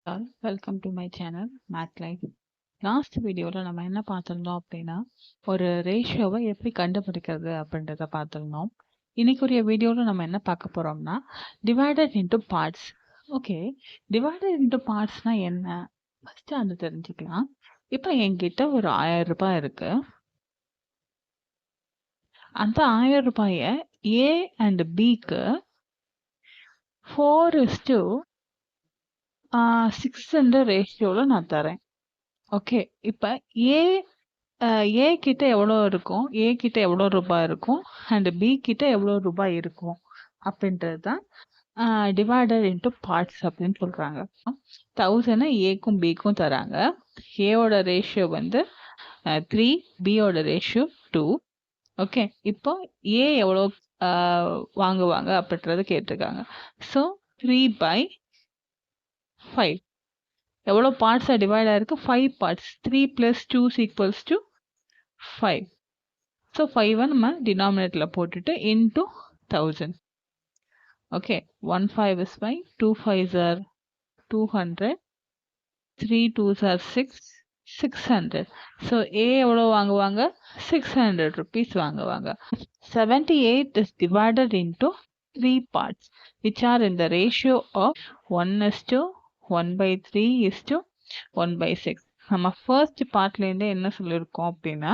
All, welcome to my channel Math Life. Last வீடியோவில் நம்ம என்ன பார்த்துருந்தோம் அப்படின்னா ஒரு ரேஷியோவை எப்படி கண்டுபிடிக்கிறது அப்படின்றத பார்த்துருந்தோம். இன்னைக்குரிய வீடியோவில் நம்ம என்ன பார்க்க போகிறோம்னா divided into parts. Okay, divided into பார்ட்ஸ்னால் என்ன ஃபஸ்ட்டு அது தெரிஞ்சுக்கலாம். இப்போ என்கிட்ட ஒரு 1000 ரூபாய் இருக்கு. அந்த 1000 ரூபாயை ஏ அண்ட் பிக்கு 4:6 ரேஷியோவில் நான் தரேன். ஓகே, இப்போ ஏ கிட்ட எவ்வளோ இருக்கும், ஏ கிட்ட எவ்வளோ ரூபாய் இருக்கும் அண்ட் பி கிட்ட எவ்வளோ ரூபாய் இருக்கும் அப்படின்றது தான் டிவைடட் இன்டு பார்ட்ஸ் அப்படின்னு சொல்கிறாங்க. 1000 ஏக்கும் பிக்கும் தராங்க. ஏவோட ரேஷியோ வந்து 3, பியோட ரேஷியோ 2. ஓகே, இப்போ ஏ எவ்வளோ வாங்குவாங்க அப்படின்றத கேட்டிருக்காங்க. ஸோ 3/5 எவ்வளோ பார்ட்ஸாக டிவைட் ஆயிருக்கு? 5 பார்ட்ஸ். 3 + 2 = 5. ஸோ 5 நம்ம டினாமினேட்டரில் போட்டுட்டு into 1000. Okay, 1 5 is 5, 2 5s are 200, 3 2s are 6, 600. So ஏ எவ்வளோ வாங்குவாங்க? 600 rupees வாங்குவாங்க. 78 is divided into 3 parts which are in the ratio of 1:1/3:1/6. நம்ம ஃபர்ஸ்ட் பார்ட்லேருந்து என்ன சொல்லியிருக்கோம் அப்படின்னா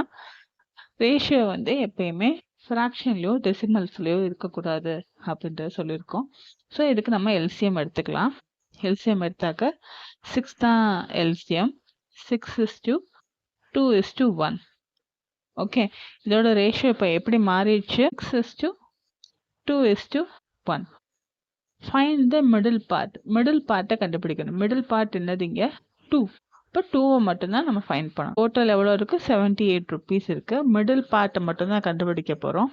ரேஷியோ வந்து எப்பயுமே ஃப்ராக்ஷன்லையோ டெசிமல்ஸ்லையோ இருக்கக்கூடாது அப்படின்றத சொல்லியிருக்கோம். ஸோ இதுக்கு நம்ம எல்சிஎம் எடுத்துக்கலாம். எல்சிஎம் எடுத்தாக்க 6 தான் எல்சிஎம். 6:2:1. ஓகே, இதோட ரேஷியோ இப்போ எப்படி மாறிடுச்சு? 6:2:1. Find the middle part. Middle பார்ட்டை கண்டுபிடிக்கணும். மிடில் பார்ட் என்னது? இங்கே 2. இப்போ 2வை மட்டும்தான் நம்ம ஃபைண்ட் பண்ணோம். டோட்டல் எவ்வளோ இருக்குது? 78 rupees இருக்குது. மிடில் பார்ட்டை மட்டும்தான் கண்டுபிடிக்க போகிறோம்.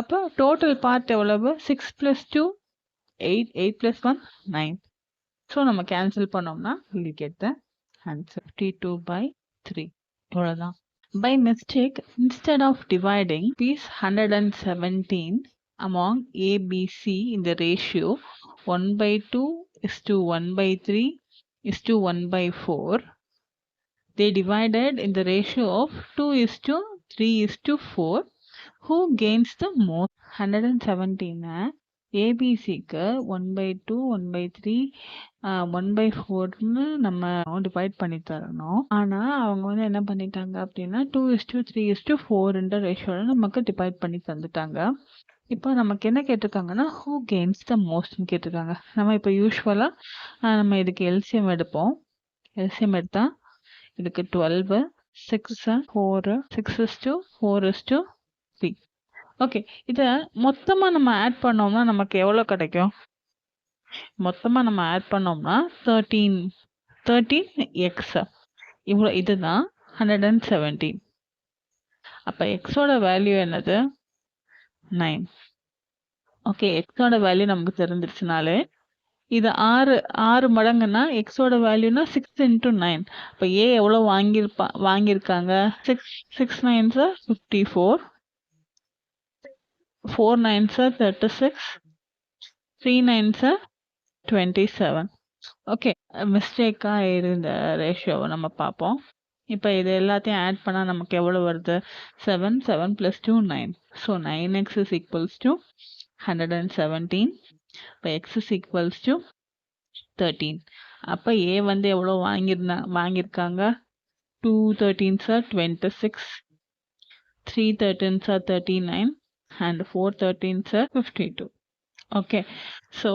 அப்போ டோட்டல் பார்ட் எவ்வளவு? 6 + 2 8, 8 + 1 9. ஸோ நம்ம கேன்சல் பண்ணோம்னா we'll get the answer 52/3. இவ்வளோதான். By mistake, instead of dividing piece 117 among A, B, C in the ratio 1/2:1/3:1/4, they divided in the ratio of 2:3:4. Who gains the most? 117 ஏபிசிக்கு 1/2, 1/3, 1/4ன்னு நம்ம divide பண்ணி தரணும். ஆனால் அவங்க வந்து என்ன பண்ணிட்டாங்க அப்படின்னா 2:3:4 ரேஷியோவில் நமக்கு டிவைட் பண்ணி தந்துட்டாங்க. இப்போ நமக்கு என்ன கேட்டிருக்காங்கன்னா ஹூ கெயின்ஸ் த மோஸ்ட்னு கேட்டிருக்காங்க. நம்ம இப்போ யூஸ்வலாக நம்ம இதுக்கு எல்சிஎம் எடுப்போம். எல்சிஎம் எடுத்தால் இதுக்கு 12, 6, 4, 6:4:3. ஓகே, இதை மொத்தமாக நம்ம ஆட் பண்ணோம்னா நமக்கு எவ்வளோ கிடைக்கும்? மொத்தமாக நம்ம ஆட் பண்ணோம்னா 13x இவ்வளோ. இதுதான் 117. அப்போ எக்ஸோட வேல்யூ என்னது? 9. ஓகே, எக்ஸோட வேல்யூ நமக்கு தெரிஞ்சிருச்சுனாலே இது 6 மடங்குன்னா எக்ஸோட வேல்யூனா 6 × 9. இப்போ ஏ எவ்வளோ வாங்கியிருக்காங்க? 6 9s are 54, 4 9s are 36, 3 9s are 27. Okay, மிஸ்டேக்காக இருந்த ரேஷியோவை நம்ம பார்ப்போம். இப்போ இது எல்லாத்தையும் ஆட் பண்ணால் நமக்கு எவ்வளோ வருது? 7, 7 + 2 9. So 9x = 117. இப்போ x = 13. அப்போ ஏ வந்து எவ்வளோ வாங்கியிருக்காங்க? 2 13s are 26, 3 13s are 39 and 4 13s are 52. Okay, so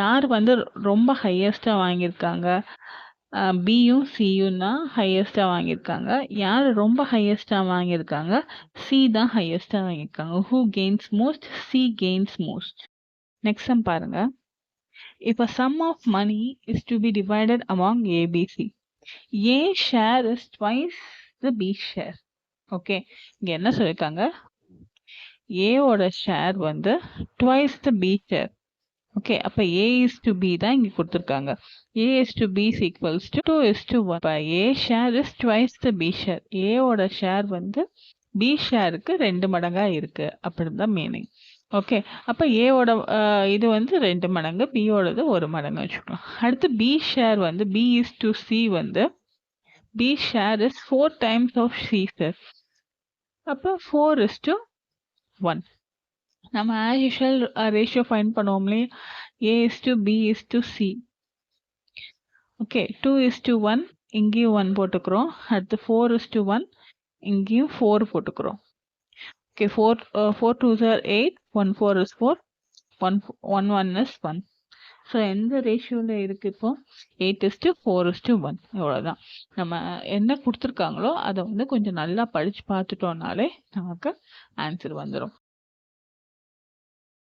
யார் வந்து ரொம்ப ஹையஸ்ட்டாக வாங்கியிருக்காங்க? பியும் சியும் தான் ஹையஸ்ட்டாக வாங்கியிருக்காங்க. யார் ரொம்ப ஹையஸ்ட்டாக வாங்கியிருக்காங்க? சி தான் ஹையஸ்ட்டாக வாங்கியிருக்காங்க. Who gains most? C gains most. Next sum பாருங்க. இப்போ sum of money is to be divided among ABC. A share is twice the B share. Okay, இங்கே என்ன சொல்லியிருக்காங்க? ஏவோட ஷேர் வந்து twice the B share. Okay, அப்போ A:B தான் இங்கே கொடுத்துருக்காங்க. A:B = 2:1. இப்போ A share is twice the B share. ஏவோட ஷேர் வந்து B ஷேருக்கு 2 மடங்காக இருக்குது அப்படின்னு தான் மீனிங். ஓகே. அப்ப ஏவோட இது வந்து 2 மடங்கு, பியோடது 1 மடங்கு வச்சுக்கலாம். அடுத்து பி ஷேர் வந்து B/C வந்து B share is 4 times of C sir. அப்போ 4:1. நம்ம ஆஸ் யூஷுவல் ரேஷியோ ஃபைண்ட் பண்ணுவோம்லே A/B/C. ஓகே. 2:1 இங்கேயும் 1 போட்டுக்கிறோம். அடுத்து 4:1 இங்கேயும் 4 போட்டுக்கிறோம். Okay. 4 2s are 8, 1 4 is 4, 1 1 is 1. So எந்த ரேஷியோவில் இருக்குது இப்போ 8:4:1. இவ்வளோதான். நம்ம என்ன கொடுத்துருக்காங்களோ அதை வந்து கொஞ்சம் நல்லா படித்து பார்த்துட்டோம்னாலே நமக்கு ஆன்சர் வந்துடும்.